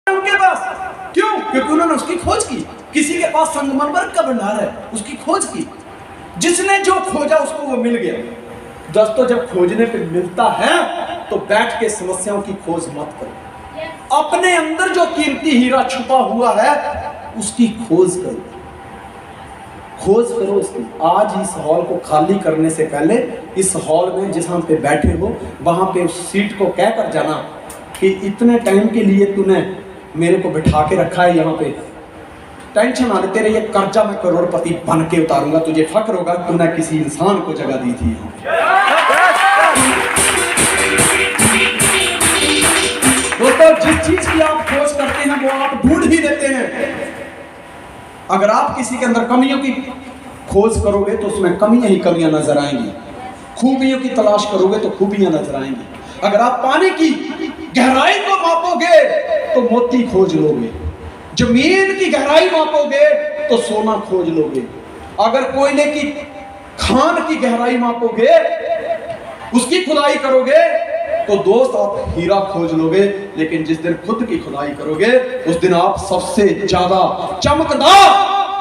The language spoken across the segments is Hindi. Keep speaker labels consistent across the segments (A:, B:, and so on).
A: उनके पास। क्यों? क्योंकि उन्होंने उसकी खोज की। किसी के पास संगमरमर का भंडार है, उसकी खोज की। जिसने जो खोजा उसको वो मिल गया। दोस्तों, जब खोजने पे मिलता है तो बैठ के समस्याओं की खोज मत करो। अपने अंदर जो कीमती हीरा छुपा हुआ है उसकी खोज करो, खोज करो उसकी। आज इस हॉल को खाली करने से पहले इस हॉल में जहां पे बैठे हो वहां पे उस सीट को कह कर जाना कि इतने टाइम के लिए तूने मेरे को बिठा के रखा है यहाँ पे, टेंशन ना ले, तेरे ये कर्जा मैं करोड़पति बन के उतारूंगा, तुझे फक्र होगा तूने किसी इंसान को जगह दी थी। दोस्तों, जिस चीज की आप खोज करते हैं वो आप ढूंढ ही लेते हैं। अगर आप किसी के अंदर कमियों की खोज करोगे तो उसमें कमियां ही कमियां नजर आएंगी। खूबियों की तलाश करोगे तो खूबियां नजर आएंगी। अगर आप पानी की गहराई को मापोगे तो मोती खोज लोगे। जमीन की गहराई मापोगे तो सोना खोज लोगे। अगर कोयले की खान की गहराई मापोगे, उसकी खुदाई करोगे तो दोस्त आप हीरा खोज लोगे। लेकिन जिस दिन खुद की खुदाई करोगे उस दिन आप सबसे ज्यादा चमकदार,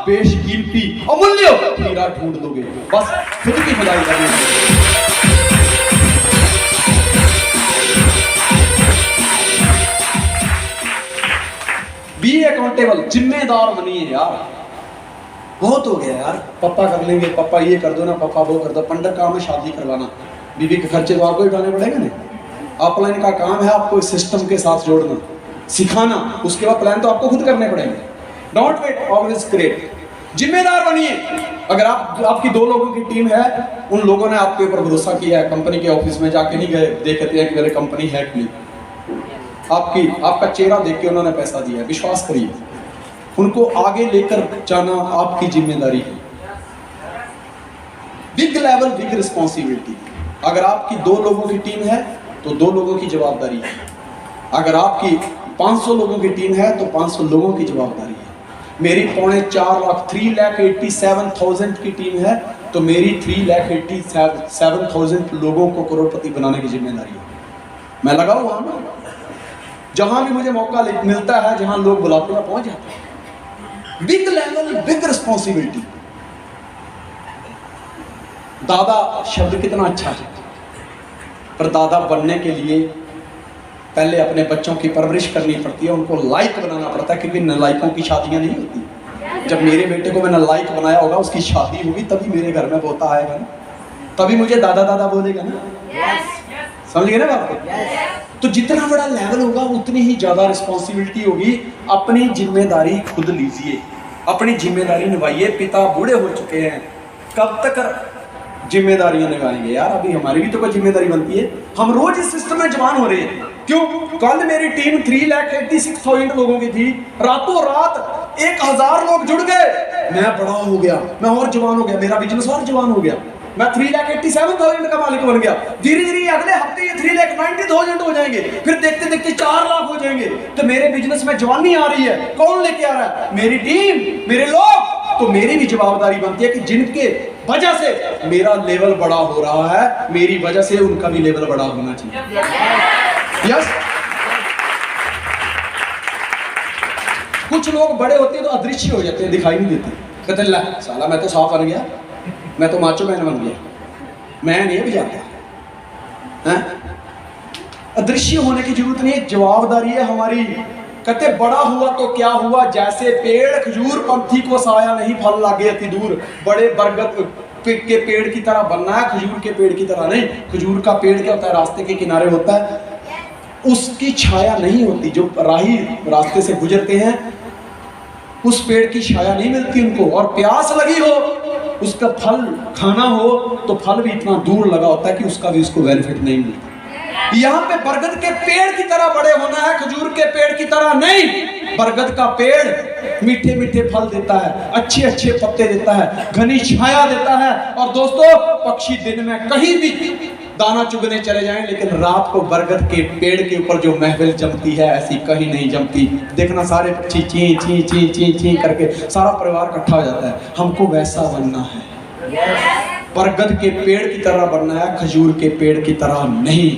A: बेशकीमती, अमूल्य हीरा ढूंढ लोगे। बस खुद की खुदाई करनी। बी अकाउंटेबल, जिम्मेदार बनिए यार। बहुत हो गया यार, पापा कर लेंगे, पापा ये कर दो ना, पापा वो कर दो। पंडा काम है शादी करवाना, बीवी के खर्चे तो आपको ही उठाने पड़ेंगे ना। अपलाइन का काम है आपको इस सिस्टम के साथ जोड़ना, सिखाना, उसके बाद प्लान तो आपको खुद करने पड़ेंगे। Don't wait, always create. जिम्मेदार बनिए। अगर आपकी 2 लोगों की टीम है, उन लोगों ने आपके ऊपर भरोसा किया है, कंपनी के ऑफिस में जाके नहीं गए देखते हैं कि मेरी कंपनी है कि नहीं, आपका चेहरा देख के उन्होंने पैसा दिया, विश्वास करिए। उनको आगे लेकर जाना आपकी जिम्मेदारी है। Big level, big responsibility. अगर आपकी 2 लोगों की टीम है तो 2 लोगों की जवाबदारी है। अगर आपकी 500 लोगों की टीम है तो 500 लोगों की जवाबदारी है। मेरी 3,87,000 की टीम है तो मेरी 3,87,000 लोगों को करोड़पति बनाने की जिम्मेदारी है। मैं लगा हुआ हूं ना, जहां भी मुझे मौका मिलता है, जहां लोग बुलाते हैं, पहुंच जाता हूं। Big level, big responsibility. दादा शब्द कितना अच्छा है, पर दादा बनने के लिए पहले अपने बच्चों की परवरिश करनी पड़ती है, उनको लायक बनाना पड़ता है, क्योंकि नालायकों की शादियां नहीं होती। जब मेरे बेटे को मैंने लायक बनाया होगा, उसकी शादी होगी, तभी मेरे घर में पोता आएगा ना, तभी मुझे दादा दादा बोलेगा ना। समझ गए ना बात को? तो जितना बड़ा लेवल होगा उतनी ही ज्यादा रिस्पॉन्सिबिलिटी होगी। अपनी जिम्मेदारी खुद लीजिए, अपनी जिम्मेदारी निभाइए। पिता बूढ़े हो चुके हैं, कब तक जिम्मेदारियां निभाएंगे यार? अभी हमारी भी तो कोई जिम्मेदारी बनती है। हम रोज इस सिस्टम में जवान हो रहे हैं। क्यों? कल मेरी टीम 3,86,000 लोगों की थी, रातों रात 1,000 लोग जुड़ गए, मैं बड़ा हो गया, मैं और जवान हो गया, मेरा बिजनेस और जवान हो गया, मैं 3,87,000 का मालिक बन गया। धीरे धीरे अगले हफ्ते ये 3,90,000 हो जाएंगे, फिर देखते देखते 4 लाख हो जाएंगे। तो मेरे बिजनेस में जवानी आ रही है। कौन लेके आ रहा है? मेरी टीम, मेरे लोग। तो मेरी भी जवाबदारी बनती है कि जिनके वजह से मेरा लेवल बड़ा हो रहा है, मेरी वजह से उनका भी लेवल बड़ा होना चाहिए। यस। कुछ लोग बड़े होते हैं तो अदृश्य हो जाते हैं, दिखाई नहीं देते। कहते ला साला मैं तो साफ बन गया, मैं तो माचो मैन बन गया, मैं नहीं भी जाता। अदृश्य होने की जरूरत नहीं है, जवाबदारी है हमारी। कहते बड़ा हुआ तो क्या हुआ, जैसे पेड़ खजूर पंथी को साया नहीं, फल लागे अति दूर। बड़े बरगद के पेड़ की तरह बनना है, खजूर के पेड़ की तरह नहीं। खजूर का पेड़ क्या होता है? रास्ते के किनारे होता है, उसकी छाया नहीं होती। जो राही रास्ते से गुजरते हैं उस पेड़ की छाया नहीं मिलती उनको। और प्यास लगी हो, उसका फल खाना हो तो फल भी इतना दूर लगा होता है कि उसका भी उसको बेनिफिट नहीं मिलता। यहाँ पे बरगद के पेड़ की तरह बड़े होना है, खजूर के पेड़ की तरह नहीं। बरगद का पेड़ मीठे मीठे फल देता है, अच्छे अच्छे पत्ते देता है, घनी छाया देता है। और दोस्तों, पक्षी दिन में कहीं भी दाना चुगने चले जाएं, लेकिन रात को बरगद के पेड़ के ऊपर जो महफिल जमती है, ऐसी कहीं नहीं जमती। देखना, सारे पक्षी ची ची ची ची ची करके सारा परिवार इकट्ठा हो जाता है। हमको वैसा बनना है, बरगद के पेड़ की तरह बनना है, खजूर के पेड़ की तरह नहीं।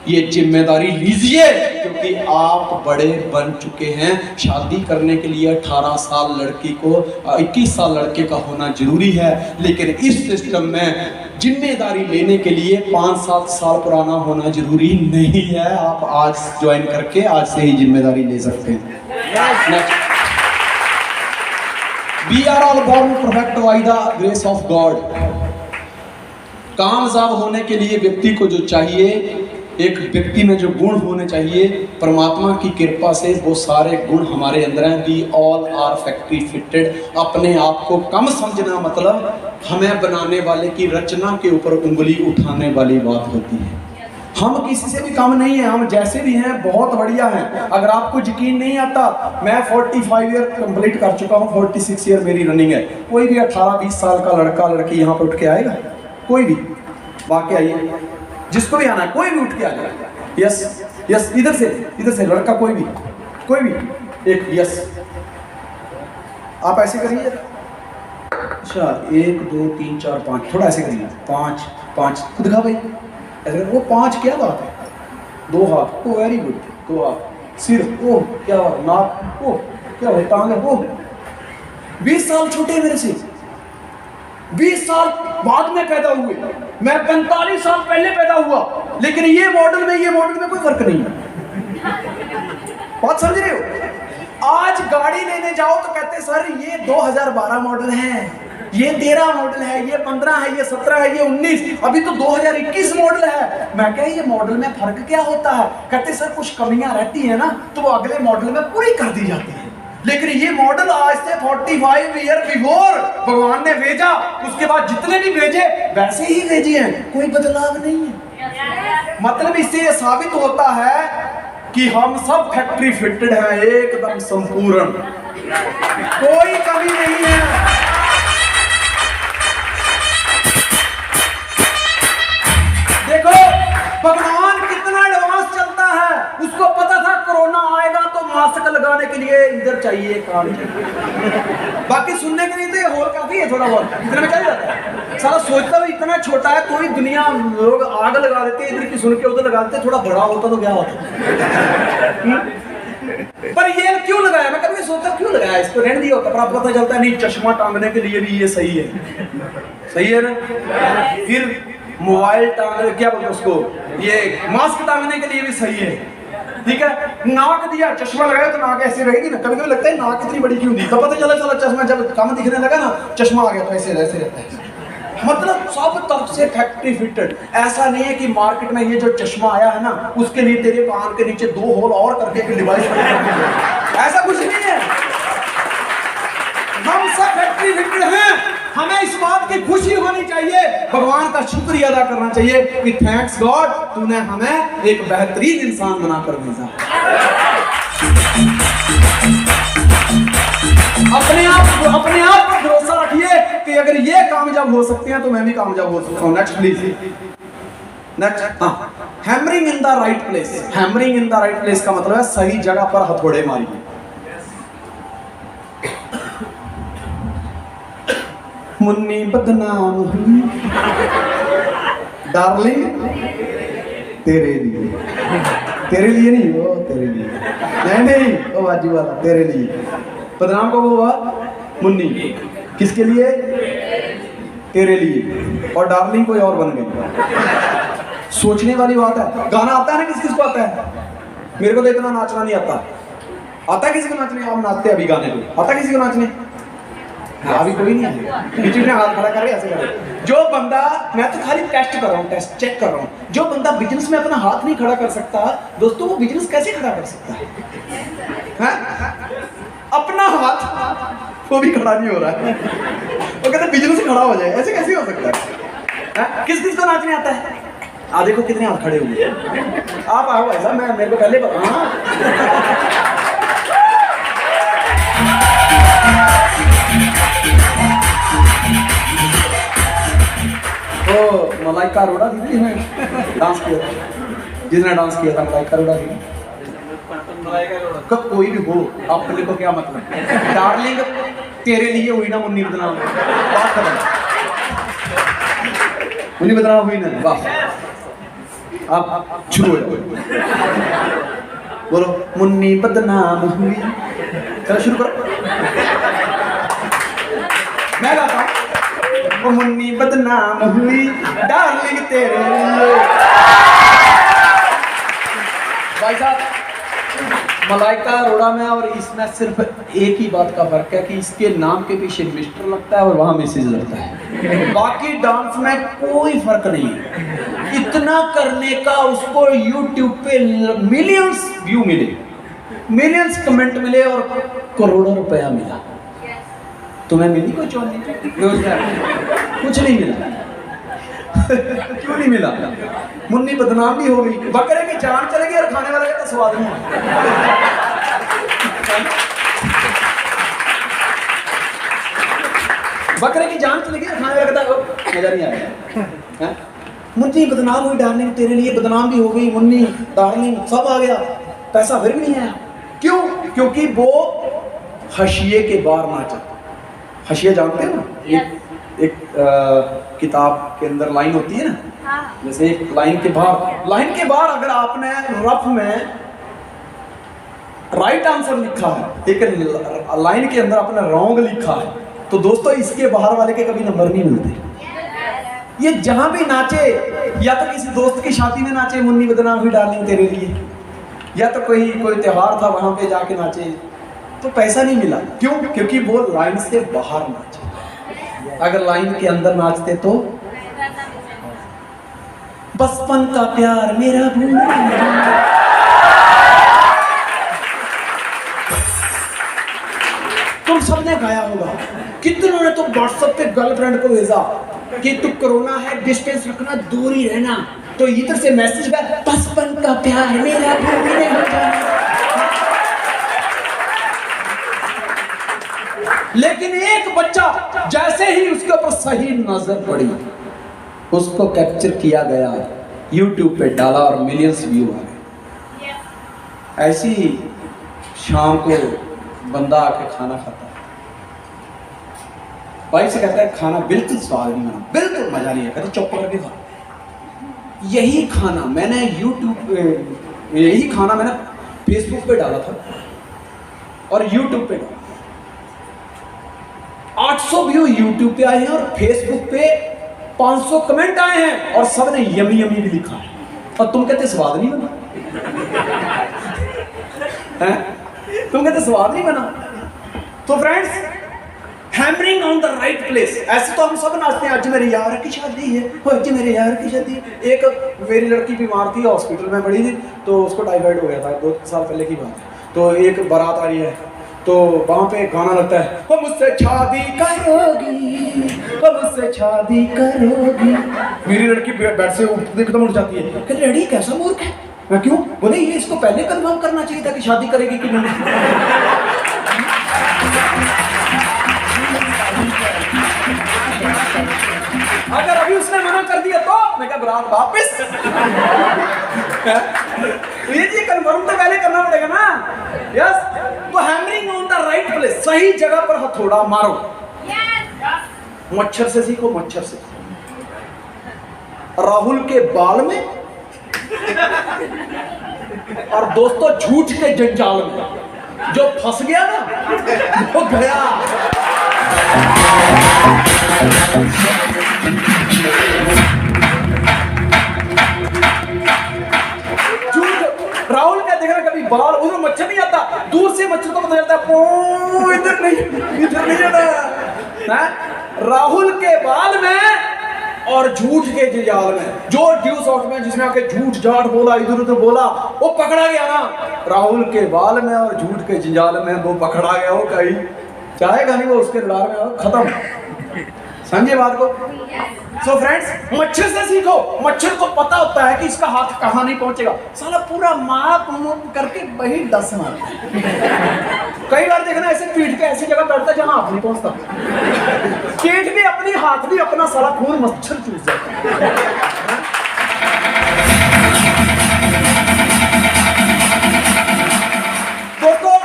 A: ये जिम्मेदारी लीजिए, क्योंकि आप बड़े बन चुके हैं। शादी करने के लिए 18 साल लड़की को 21 साल लड़के का होना जरूरी है, लेकिन इस सिस्टम में जिम्मेदारी लेने के लिए 5-7 साल पुराना होना जरूरी नहीं है। आप आज ज्वाइन करके आज से ही जिम्मेदारी ले सकते हैं। We are all born perfect by the grace of God। कामयाब होने के लिए व्यक्ति को जो चाहिए, एक व्यक्ति में जो गुण होने चाहिए, परमात्मा की कृपा से वो सारे गुण हमारे अंदर हैं। We all are factory fitted. अपने आप को कम समझना मतलब हमें बनाने वाले की रचना के ऊपर उंगली उठाने वाली बात होती है। हम किसी से भी कम नहीं है, हम जैसे भी हैं बहुत बढ़िया हैं। अगर आपको यकीन नहीं आता, मैं 45 ईयर कंप्लीट कर चुका हूँ, 46 ईयर मेरी रनिंग है। कोई भी 18-20 साल का लड़का लड़की यहाँ पर उठ के आएगा? कोई भी? वाकई आइए, जिसको भी आना है कोई भी उठ के आ जाएगा। यस यस, इधर से लड़का, कोई भी एक यस। आप ऐसे करिए। अच्छा 1 2 3 4 5, थोड़ा ऐसे करिए। 5 खुद दिखा भाई, ऐसे वो 5 क्या बात है? 2 हाथ, ओ वेरी गुड, 2 हाथ। सिर, ओ क्या नाक, ओ क्या है टांग, ओ 20 साल छोटे मेरे से, 20 साल बाद में पैदा हुए, मैं 45 साल पहले पैदा हुआ, लेकिन ये मॉडल में कोई फर्क नहीं है। बात समझ रहे हो? आज गाड़ी लेने जाओ तो कहते सर ये 2012 मॉडल है, ये 13 मॉडल है, ये 15 है, ये 17 है, ये 19, अभी तो 2021 मॉडल है। मैं कह ये मॉडल में फर्क क्या होता है? कहते सर कुछ कमियां रहती है ना, तो वो अगले मॉडल में पूरी कर दी जाती है। लेकिन ये मॉडल आज से 45 ईयर बिफोर भगवान ने भेजा, उसके बाद जितने भी भेजे वैसे ही भेजे हैं, कोई बदलाव नहीं है। मतलब इससे ये साबित होता है कि हम सब फैक्ट्री फिटेड हैं, एकदम संपूर्ण, कोई कमी नहीं है। देखो भगवान कितना एडवांस चलता है, उसको पता था कोरोना आएगा तो मास्क लगाने के लिए इधर चाहिए, कान चाहिए, बाकी सुनने के लिए तो ये होल काफी है, थोड़ा बहुत इतने में चल जाता है। साला सोचता है इतना छोटा है तो ही दुनिया लोग आग लगा देते हैं, इधर की सुन के उधर लगा देते, थोड़ा बड़ा होता तो क्या होता। पर ये क्यों लगाया? मैं कभी सोचता क्यों लगाया इसको, रहने दिया होता, पर आपको पता चलता है नहीं, चश्मा टांगने के लिए भी ये सही है, सही है ना। फिर मोबाइल टांगने, क्या बोलते उसको, ये मास्क टांगने के लिए भी सही है, ठीक है। नाक दिया, चश्मा लगाया तो नाक ऐसे रहेगी ना। कभी कभी लगता है नाक इतनी बड़ी क्यों दी, तो पता चला चश्मा जब कम दिखने लगा ना, चश्मा आ गया तो ऐसे रहता है। मतलब सब तरफ से फैक्ट्री फिटेड। ऐसा नहीं है कि मार्केट में ये जो चश्मा आया है ना, उसके लिए तेरे कान के नीचे 2 होल और करके एक डिवाइस, ऐसा कुछ नहीं है। हम सब फैक्ट्री फिटेड हैं। हमें इस बात की खुशी होनी चाहिए, भगवान का शुक्रिया अदा करना चाहिए कि थैंक्स गॉड, तूने हमें एक बेहतरीन इंसान बनाकर भेजा। अपने आप पर भरोसा रखिए कि अगर ये कामयाब हो सकते हैं तो मैं भी कामयाब हो सकता हूँ। Next please, next. हाँ, hammering in the right place. Hammering in the right place का मतलब है सही जगह पर हथौड़े मारिए। मुन्नी बदनाम हुई डार्लिंग तेरे लिए नहीं, वो तेरे लिए नहीं, वो बाजू वाला तेरे लिए। बदनाम कब हुआ? मुन्नी किसके लिए? तेरे लिए। और डार्लिंग कोई और बन गई। सोचने वाली बात है। गाना आता है ना, किस को आता है? मेरे को तो इतना नाचना नहीं आता। आता है किसी को नाचने? आप नाचते अभी गाने पे, आता किसी को नाचने? अभी कोई नहीं है। बीच में हाथ खड़ा कर रहे ऐसे कर। जो बंदा, मैं तो खाली टेस्ट कर रहा हूँ, टेस्ट चेक कर रहा हूँ, जो बंदा बिजनेस में अपना हाथ नहीं खड़ा कर सकता, दोस्तों वो बिजनेस कैसे खड़ा कर सकता है? अपना हाथ वो भी खड़ा नहीं हो रहा है, वो कहते बिजनेस खड़ा हो जाए, ऐसे कैसे हो सकता है? किस किस को नाचने आता है? देखो कितने हाथ खड़े हुए। आप आओ ऐसा, मैं मेरे को पहले तो मलाइका अरोड़ा थी जिसने डांस किया था, मलाइका अरोड़ा थी। कब कोई भी हो, अपने को क्या मतलब? डार्लिंग तेरे लिए हुई ना मुन्नी बदनाम, बात खत्म। मुन्नी बदनाम हुई ना, वाह। आप शुरू हो जाओ। बोलो मुन्नी बदनाम हुई। चलो शुरू करो। मैं गाता हूँ। वो मुन्नी बदनाम हुई डार्लिंग तेरे लिए। भाई साहब, मलाइका अरोड़ा में और इसमें सिर्फ एक ही बात का फर्क है कि इसके नाम के पीछे मिस्टर लगता है और वहां मिसेज लगता है। बाकी डांस में कोई फर्क नहीं है। इतना करने का उसको YouTube पे मिलियंस व्यू मिले, मिलियंस कमेंट मिले और करोड़ों रुपया मिला। तुम्हें मिली कोई चोनी? कुछ नहीं मिला। क्यों नहीं मिला? मुन्नी बदनाम भी हो गई, बकरे की जान चलेगी और खाने वाले का तो स्वाद नहीं। बकरे की जान चलेगी और खाने वाले का मजा नहीं आएगा। मुन्नी बदनाम हुई डार्लिंग तेरे लिए, बदनाम भी हो गई मुन्नी डार्लिंग, सब आ गया, पैसा फिर भी नहीं आया। क्यों? क्योंकि वो हशिये के बाहर नाचा। हशिया जानते हो ना? एक किताब के अंदर लाइन होती है ना, जैसे एक लाइन के बाहर अगर आपने रफ में राइट आंसर लिखा है, एक लाइन के अंदर आपने रॉन्ग लिखा है, तो दोस्तों इसके बाहर वाले के कभी नंबर नहीं मिलते। ये जहां भी नाचे, या तो किसी दोस्त की शादी में नाचे मुन्नी बदनाम हुई डार्लिंग तेरे लिए, या तो कोई त्योहार था वहां पे जाके नाचे, तो पैसा नहीं मिला। क्यों? क्योंकि वो लाइन से बाहर नाचे। अगर लाइन के अंदर नाचते तो बचपन का प्यार मेरा भूल। तुम सबने गाया होगा, कितनों ने तो व्हाट्सएप पे गर्लफ्रेंड को भेजा कि तू कोरोना है, डिस्टेंस रखना, दूर ही रहना, तो इधर से मैसेज गया बचपन का प्यार मेरा भूल नहीं जाना। लेकिन एक बच्चा जैसे ही उसके ऊपर सही नजर पड़ी, उसको कैप्चर किया गया, YouTube पे डाला और मिलियंस व्यू आ गए। ऐसी शाम को बंदा आके खाना खाता है, भाई से कहता है खाना बिल्कुल स्वाद नहीं बना, बिल्कुल मजा नहीं है, कहते चुप करके खा। यही खाना मैंने फेसबुक पे डाला था और YouTube पे डाला। 800 व्यू YouTube पे आए हैं और फेसबुक पे 500 कमेंट आए हैं और सब ने यमी यमी भी लिखा है, और तुम कहते स्वाद नहीं बना। हैं? तुम कहते स्वाद नहीं बना। तो friends, hammering on the right place. ऐसे तो हम सब नाचते हैं, आज मेरे यार की शादी है, आज मेरे यार की शादी है। एक मेरी लड़की बीमार थी, हॉस्पिटल में पड़ी थी, तो उसको टाइफाइड हो गया था, 2 साल पहले की बात है। तो एक बारात आ रही है, तो वहाँ पे गाना लगता है, वो मुझसे शादी करोगी, वो मुझसे शादी करोगी। मेरी लड़की बेड से एकदम उठ जाती है, कहती रेडी कैसा मूर्ख है। मैं क्यों? बोले ये इसको पहले कंफर्म करना चाहिए था कि शादी करेगी कि नहीं। अगर अभी उसने मना कर दिया तो मैं क्या बरात वापस। ये कंफर्म तो पहले करना पड़ेगा ना। यस, तो hammering on the right place, सही जगह पर हथौड़ा मारो। मच्छर से सीखो, मच्छर से। राहुल के बाल में और दोस्तों झूठ के जंजाल में, जो फंस गया ना वो गया। राहुल क्या देख रहा, कभी बाल उधर मच्छर नहीं आता, दूर से मच्छर को पता चलता है इधर नहीं जाना। राहुल के बाल में और झूठ के जंजाल में, जो ड्यूस आउट में जिसने आके झूठ झाट बोला, इधर उधर बोला, वो पकड़ा गया ना। राहुल के बाल में और झूठ के जंजाल में वो पकड़ा गया, वो कहीं चाहेगा नहीं, वो उसके रडार में खत्म। समझे बात को? सो फ्रेंड्स, मच्छर से सीखो। मच्छर को पता होता है कि इसका हाथ कहाँ नहीं पहुंचेगा, साला पूरा माप करके वही डस मारता है। कई बार देखना ऐसे पीठ के ऐसी जगह बैठता है जहां हाथ नहीं पहुंचता, पीठ भी अपनी, हाथ भी अपना, साला खून मच्छर चूस जाता है। दोस्तों,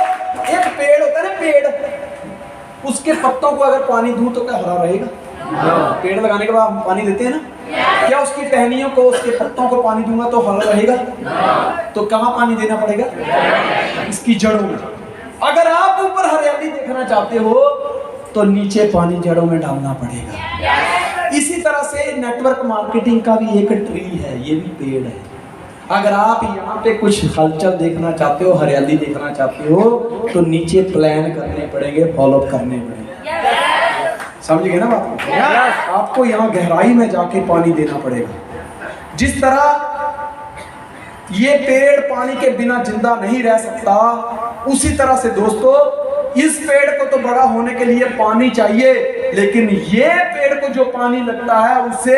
A: एक पेड़ होता है ना, पेड़, उसके पत्तों को अगर पानी दूं तो क्या हरा रहेगा? पेड़ लगाने के बाद हम पानी देते हैं ना, क्या उसकी टहनियों को, उसके पत्तों को पानी दूंगा तो हरा रहेगा? तो कहाँ पानी देना पड़ेगा? इसकी जड़ों में। अगर आप ऊपर हरियाली देखना चाहते हो तो नीचे पानी जड़ों में डालना पड़ेगा। इसी तरह से नेटवर्क मार्केटिंग का भी एक ट्री है, ये भी पेड़ है। अगर आप यहाँ पे कुछ हलचल देखना चाहते हो, हरियाली देखना चाहते हो, तो नीचे प्लान करने पड़ेंगे, फॉलो करने पड़ेंगे। समझ गए ना बात को? आपको यहाँ गहराई में जाके पानी देना पड़ेगा। जिस तरह ये पेड़ पानी के बिना जिंदा नहीं रह सकता, उसी तरह से दोस्तों इस पेड़ को तो बड़ा होने के लिए पानी चाहिए, लेकिन ये पेड़ को जो पानी लगता है उसे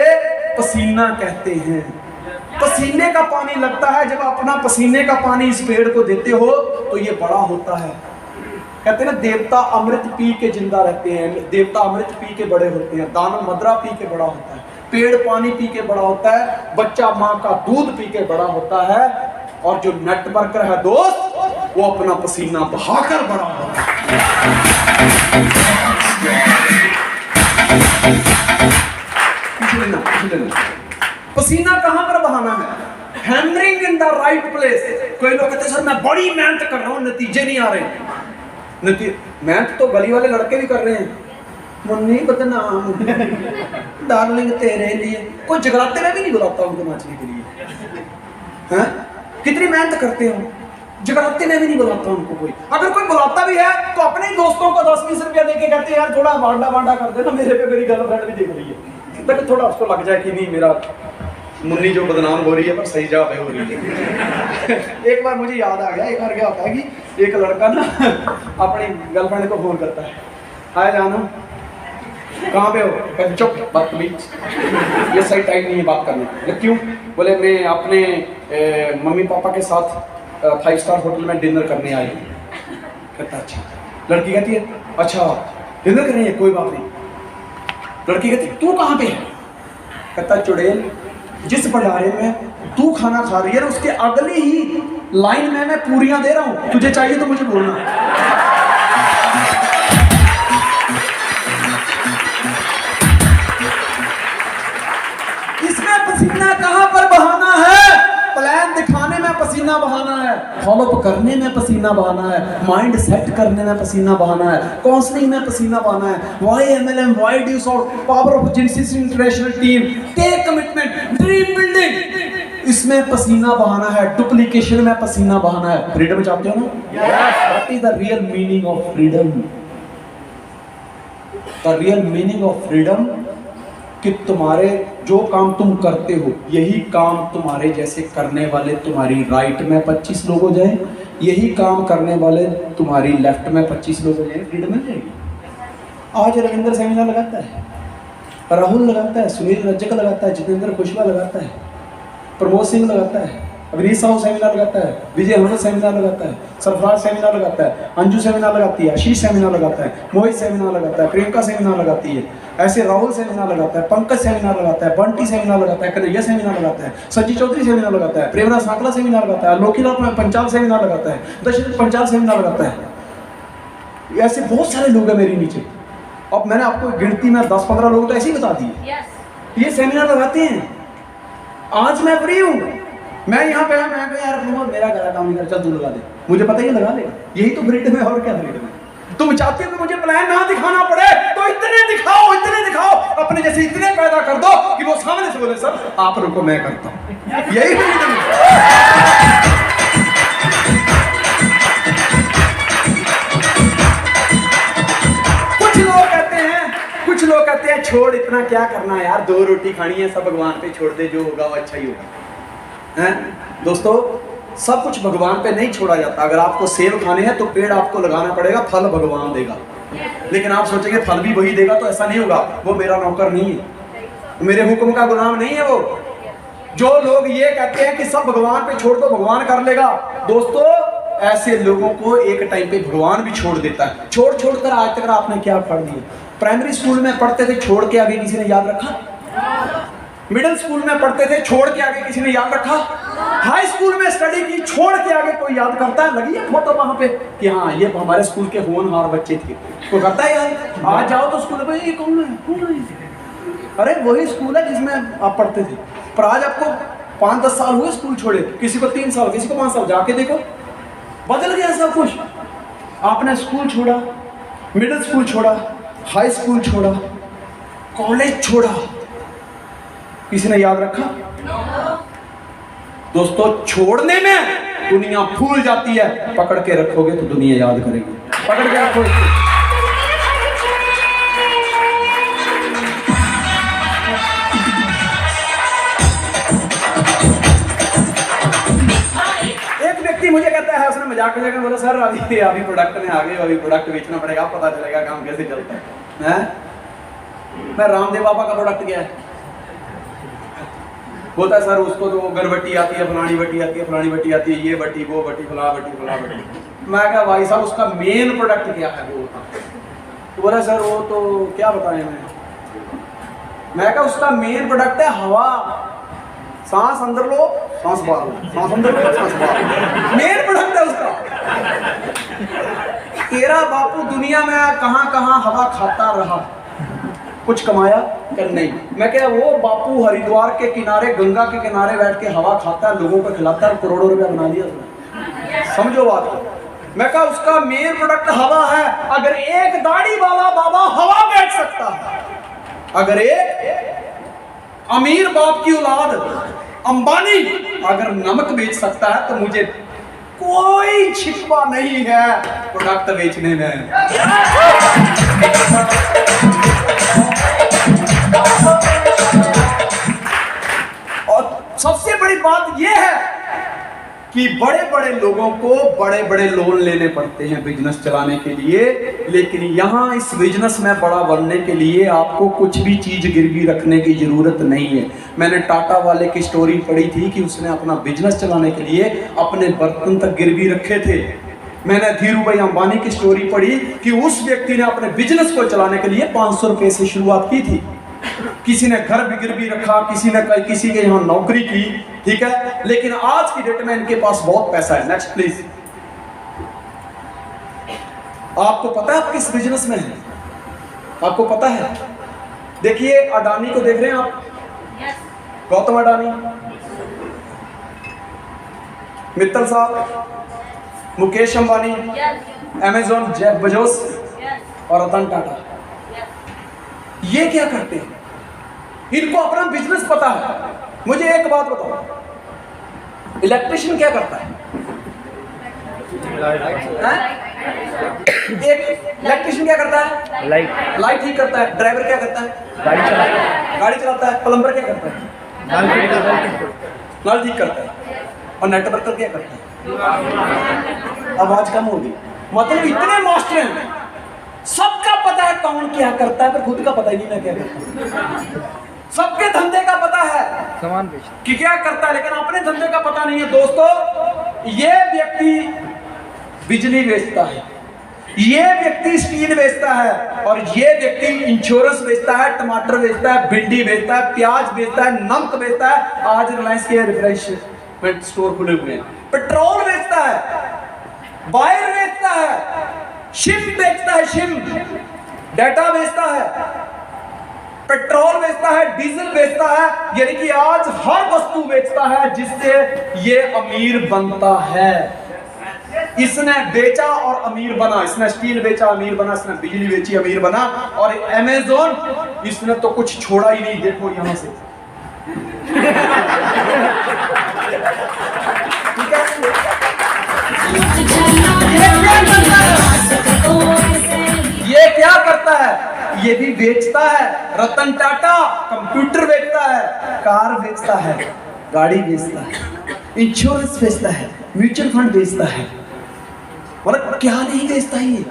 A: पसीना कहते हैं। पसीने का पानी लगता है। जब अपना पसीने का पानी इस पेड़ को देते हो तो ये बड़ा होता है। कहते हैं ना, देवता अमृत पी के जिंदा रहते हैं, देवता अमृत पी के बड़े होते हैं, दानव मदरा पी के बड़ा होता है, पेड़ पानी पी के बड़ा होता है, बच्चा माँ का दूध पी के बड़ा होता है, और जो नेटवर्कर है दोस्त वो अपना पसीना बहाकर बड़ा होता है। पसीना कहाँ पर बहाना है? Hammering in the right place. कोई लोग कहते हैं सर मैं बड़ी मेहनत कर रहा हूँ, नतीजे नहीं आ रहे। मेहनत तो गली वाले लड़के भी कर रहे हैं। मुन्नी बदनाम डार्लिंग तेरे लिए, कोई जगराते में भी नहीं बुलाता उनको नाचने के लिए। हैं? कितनी मेहनत करते हो, जगराते में भी नहीं बुलाता उनको कोई। अगर कोई बुलाता भी है तो अपने ही दोस्तों को 10-20 रुपया देके कहते हैं यार थोड़ा बांडा कर देना, मेरे पे मेरी गर्लफ्रेंड भी देख रही है, तक थोड़ा उसको लग जाए कि नहीं मेरा मुन्नी जो बदनाम हो रही है पर सही जगह पे हो रही है। एक बार मुझे याद आ गया, एक बार क्या होता है कि एक लड़का ना अपनी गर्लफ्रेंड को फोन करता है, हाय जानो कहाँ पे हो? चुप बदतमीज, ये सही टाइम नहीं है बात करने। क्यों? बोले मैं अपने मम्मी पापा के साथ 5 स्टार होटल में डिनर करने आई हूँ। कहता अच्छा। लड़की कहती है अच्छा डिनर करनी है, कोई बात नहीं। लड़की कहती तू कहाँ पे है? कहता चुड़ैल जिस भंडारे में तू खाना खा रही है उसके अगली ही लाइन में मैं पूरियां दे रहा हूं, तुझे चाहिए तो मुझे बोलना। इसमें पसीना कहां पर बहाना है? प्लान दिखाने में पसीना बहाना है, फॉलोअप करने में पसीना बहाना है, माइंड सेट करने में पसीना बहाना है, काउंसलिंग में पसीना बहाना है। Why MLM, why do solve, power of Genesis international team, take commitment, dream building, इसमें पसीना बहाना है। डुप्लीकेशन में पसीना बहाना है। फ्रीडम चाहते हो ना? What is the real meaning of freedom? The real meaning of freedom कि तुम्हारे जो काम तुम करते हो यही काम तुम्हारे जैसे करने वाले तुम्हारी राइट में 25 लोग हो जाए, यही काम करने वाले तुम्हारी लेफ्ट में 25 लोग हो जाए, फ्रीडम मिल जाएगी। आज रविंद्र सेमिनार लगाता है, राहुल लगाता है, सुनील रज्जक लगाता है, जितेंद्र कुशवाहा लगाता है, प्रमोद सिंह लगाता है, अवनीश साहू सेमिनार लगाता है, विजय अहमद सेमिनार लगाता है, सरफराज सेमिनार लगाता है, अंजू सेमिनार लगाती है, आशीष सेमिनार लगाता है, मोहित सेमिनार लगाता है, प्रियंका सेमिनार लगाती है, ऐसे राहुल सेमिनार लगाता है, पंकज सेमिनार लगाता है, बंटी सेमिनार लगाता है, कन्हैया सेमिनार लगाता है, संजीव चौधरी सेमिनार लगाता है, प्रेमराज सांकला सेमिनार लगाता है, लोकीलाल पंचाल सेमिनार लगाता है, दशरथ पंचाल सेमिनार लगाता है। ऐसे बहुत सारे लोग हैं मेरे नीचे। अब मैंने आपको गिनती में 10-15 लोग तो ऐसे ही बता दिए। ये सेमिनार लगाते हैं। आज मैं फ्री हूँ, मैं यहाँ पे मैं यार मेरा गला काम नहीं कर, चल तू लगा दे, मुझे पता ही लगा लेगा। यही तो फ्रीडम है, और क्या फ्रीडम है? तुम चाहते हो कि मुझे प्लान ना दिखाना पड़े तो इतने दिखाओ, अपने जैसे इतने पैदा कर दो कि वो सामने से बोले सर आप रुको मैं करता हूँ। यही फ्रीडम है। कुछ लोग कहते हैं छोड़, इतना क्या करना है यार, 2 रोटी खानी है, सब भगवान पे छोड़ दे, जो होगा वो अच्छा ही होगा। हैं दोस्तों, सब कुछ भगवान पे नहीं छोड़ा जाता। अगर आपको सेब खाने हैं तो पेड़ आपको लगाना पड़ेगा, फल भगवान देगा। लेकिन आप सोचेंगे फल भी वही देगा, तो ऐसा नहीं होगा। वो मेरा नौकर नहीं है, मेरे हुक्म का गुलाम नहीं है वो। जो लोग ये कहते हैं कि सब भगवान पे छोड़ दो, भगवान कर लेगा, दोस्तों ऐसे लोगों को एक टाइम पे भगवान भी छोड़ देता है। छोड़ कर आज तक आपने क्या पढ़ दिया? प्राइमरी स्कूल में पढ़ते थे, छोड़ के आगे किसी ने याद रखा? मिडिल स्कूल में पढ़ते थे, छोड़ के आगे किसी ने याद रखा? हाई स्कूल में स्टडी की, छोड़ के आगे कोई याद करता है? लगी है फोटो वहां पे कि हाँ ये हमारे स्कूल के होनहार बच्चे थे, कोई करता है यार? आज जाओ तो स्कूल में ये कौन है अरे वही स्कूल है जिसमें आप पढ़ते थे, पर आज आपको 5-10 साल हुए स्कूल छोड़े, किसी को 3 साल, किसी को 5 साल, जाके देखो बदल गया सब कुछ। आपने स्कूल छोड़ा, मिडिल स्कूल छोड़ा, हाई स्कूल छोड़ा, कॉलेज छोड़ा, किसी ने याद रखा? दोस्तों छोड़ने में दुनिया भूल जाती है, पकड़ के रखोगे तो दुनिया याद करेगी। पकड़ के रखो इसको। मुझे कहता है, उसने मजाक में बोला सर अभी प्रोडक्ट में आ गए, अभी प्रोडक्ट बेचना पड़ेगा, पता चलेगा काम कैसे चलता है। मैं रामदेव बाबा का प्रोडक्ट क्या है, बोलता है सर उसको तो गर्भवती आती है, फलानी बट्टी आती है, फलानी बट्टी आती है, ये बट्टी वो बट्टी फला बट्टी फला बट्टी। मैं कहा भाई साहब उसका मेन प्रोडक्ट क्या है वो? तो बोला सर वो तो क्या बताएं मैं कहा उसका मेन प्रोडक्ट है हवा, सांस अंदर लो सांस बाहर लो, सांस अंदर लो सांस बाहर, मेन प्रोडक्ट है उसका। तेरा बापू दुनिया में कहां कहां हवा खाता रहा, कुछ कमाया कर नहीं। मैं क्या वो बापू हरिद्वार के किनारे, गंगा के किनारे बैठ के हवा खाता है, लोगों को खिलाता है, करोड़ों रुपया बना लिया उसने। समझो बात को। मैं कहा उसका मेन प्रोडक्ट हवा है। अगर एक दाढ़ी वाला बाबा हवा बेच सकता है, अगर एक अमीर बाप की औलाद अंबानी अगर नमक बेच सकता है, तो मुझे कोई छिपा नहीं है प्रोडक्ट बेचने में। और सबसे बड़ी बात यह है कि बड़े बड़े लोगों को बड़े बड़े लोन लेने पड़ते हैं बिजनेस चलाने के लिए, लेकिन यहाँ इस बिजनेस में बड़ा बनने के लिए आपको कुछ भी चीज गिरवी रखने की जरूरत नहीं है। मैंने टाटा वाले की स्टोरी पढ़ी थी कि उसने अपना बिजनेस चलाने के लिए अपने बर्तन तक गिरवी रखे थे। मैंने धीरू भाई अंबानी की स्टोरी पढ़ी कि उस व्यक्ति ने अपने बिजनेस को चलाने के लिए 500 रुपए से शुरुआत की थी। किसी ने घर भी गिरवी रखा, किसी के यहाँ नौकरी की, ठीक है, लेकिन आज की डेट में इनके पास बहुत पैसा है। Next please. आपको पता है आप किस बिजनेस में हैं? आपको पता है? देखिए अडानी को देख रहे हैं आप, गौतम अडानी, मित्तल साहब, Mukesh Ambani, Amazon, Jeff Bezos और रतन टाटा। ये क्या करते हैं? इनको अपना बिजनेस पता है। मुझे एक बात बताओ, इलेक्ट्रिशियन क्या करता है? एक इलेक्ट्रिशियन क्या करता है? लाइट ठीक करता है। ड्राइवर क्या करता है? गाड़ी चलाता है। प्लम्बर क्या करता है? नल ठीक करता है। और नेटवर्कर क्या करता है? आवाज कम होगी। मतलब इतने मास्टर हैं, सबका पता है कौन क्या करता है, पर खुद का पता ही नहीं मैं क्या करता हूं। सबके धंधे का पता है सामान कि क्या करता है, लेकिन अपने धंधे का पता नहीं है। दोस्तों ये व्यक्ति बिजली बेचता है, ये व्यक्ति स्टील बेचता है, और ये व्यक्ति इंश्योरेंस बेचता है, टमाटर बेचता है, भिंडी बेचता है, प्याज बेचता है, नमक बेचता है। आज रिलायंस के रिफ्रेशमेंट स्टोर खुले हुए हैं। पेट्रोल बेचता है, वायर बेचता है, शिप बेचता है, शिप डाटा बेचता है, पेट्रोल बेचता है, डीजल बेचता है, यानी कि आज हर वस्तु बेचता है जिससे ये अमीर बनता है। इसने बेचा और अमीर बना। इसने स्टील बेचा अमीर बना, इसने बिजली बेची अमीर बना, और अमेज़न इसने तो कुछ छोड़ा ही नहीं। देखो यहां से ठीक है। ये क्या करता है? ये भी बेचता है। रतन टाटा कंप्यूटर बेचता है, कार बेचता है, गाड़ी बेचता है, इंश्योरेंस बेचता है, म्यूचुअल फंड बेचता है, मतलब क्या नहीं बेचता ही,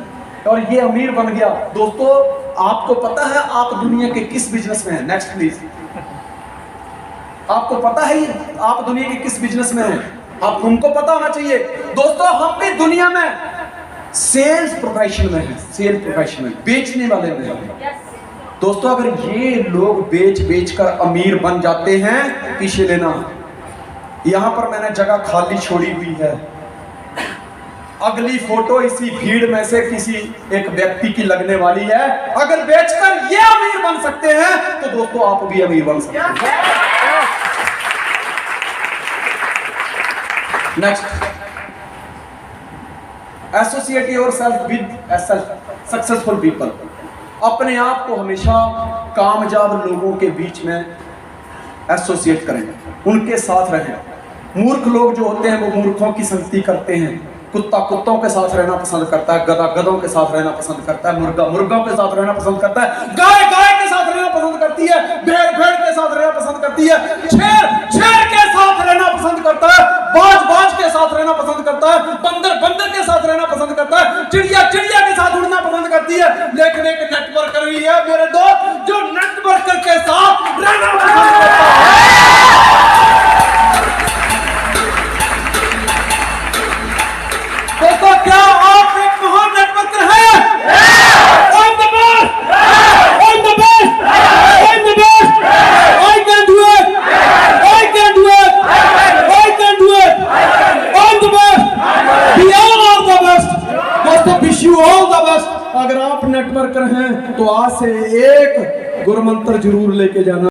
A: और ये अमीर बन गया। दोस्तों आपको पता है आप दुनिया के किस बिजनेस में हैं? Next please. आपको पता है आप दुनिया के किस बिजनेस में हैं? आप तुमको पता होना चाहिए। दोस्तों हम भी दुनिया में सेल्स प्रोफेशन में है, सेल प्रोफेशन में, बेचने वाले में है। दोस्तों अगर ये लोग बेच कर अमीर बन जाते हैं, पीछे लेना, यहां पर मैंने जगह खाली छोड़ी हुई है, अगली फोटो इसी भीड़ में से किसी एक व्यक्ति की लगने वाली है। अगर बेचकर ये अमीर बन सकते हैं तो दोस्तों आप भी अमीर बन सकते हैं। Next, associate yourself with successful people. अपने आप को हमेशा कामयाब लोगों के बीच में एसोसिएट करें, उनके साथ रहें। मूर्ख लोग जो होते हैं वो मूर्खों की संगति करते हैं। कुत्ता कुत्तों के साथ रहना पसंद करता है, गधा गधों के साथ रहना पसंद करता है, मुर्गा मुर्गों के साथ रहना पसंद करता है, गाय गाय के साथ रहना पसंद करती है, भेड़ भेड़ के साथ रहना पसंद करती है, शेर शेर के साथ रहना पसंद करता है, बाज बाज के साथ रहना पसंद करता है, बंदर बंदर के साथ रहना पसंद करता है, चिड़िया चिड़िया के साथ उड़ना पसंद करती है। लेकिन एक नेटवर्कर भी है मेरे दोस्त जो नेटवर्कर के साथ रहना पसंद करता है। तो क्या आप एक महान नेटवर्कर हैं? I'm the best! I'm the best! I'm the best! I can do it! I can do it! I can do it! I'm the best! We all are the best! दोस्तों wish you all the best! अगर आप नेटवर्कर हैं तो आज से एक गुरु मंत्र जरूर लेके जाना।